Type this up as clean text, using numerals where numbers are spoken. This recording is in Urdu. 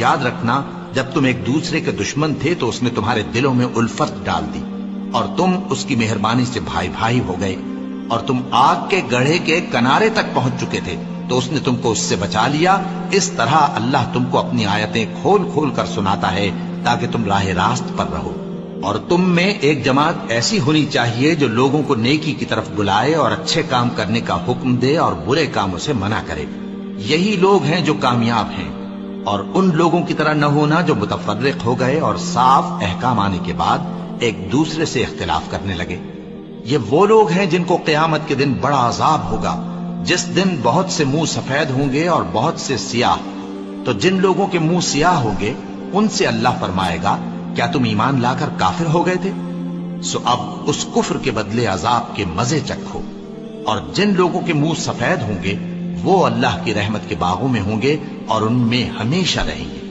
یاد رکھنا جب تم ایک دوسرے کے دشمن تھے تو اس نے تمہارے دلوں میں الفت ڈال دی اور تم اس کی مہربانی سے بھائی بھائی ہو گئے، اور تم آگ کے گڑھے کے کنارے تک پہنچ چکے تھے تو اس نے تم کو اس سے بچا لیا۔ اس طرح اللہ تم کو اپنی آیتیں کھول کھول کر سناتا ہے تاکہ تم راہ راست پر رہو۔ اور تم میں ایک جماعت ایسی ہونی چاہیے جو لوگوں کو نیکی کی طرف بلائے اور اچھے کام کرنے کا حکم دے اور برے کاموں سے منع کرے۔ یہی لوگ ہیں جو کامیاب ہیں، اور ان لوگوں کی طرح نہ ہونا جو متفرق ہو گئے اور صاف احکام آنے کے بعد ایک دوسرے سے اختلاف کرنے لگے۔ یہ وہ لوگ ہیں جن کو قیامت کے دن بڑا عذاب ہوگا، جس دن بہت سے منہ سفید ہوں گے اور بہت سے سیاہ۔ تو جن لوگوں کے منہ سیاہ ہوں گے ان سے اللہ فرمائے گا کیا تم ایمان لا کر کافر ہو گئے تھے؟ سو اب اس کفر کے بدلے عذاب کے مزے چکھو۔ اور جن لوگوں کے منہ سفید ہوں گے وہ اللہ کی رحمت کے باغوں میں ہوں گے اور ان میں ہمیشہ رہیں گے۔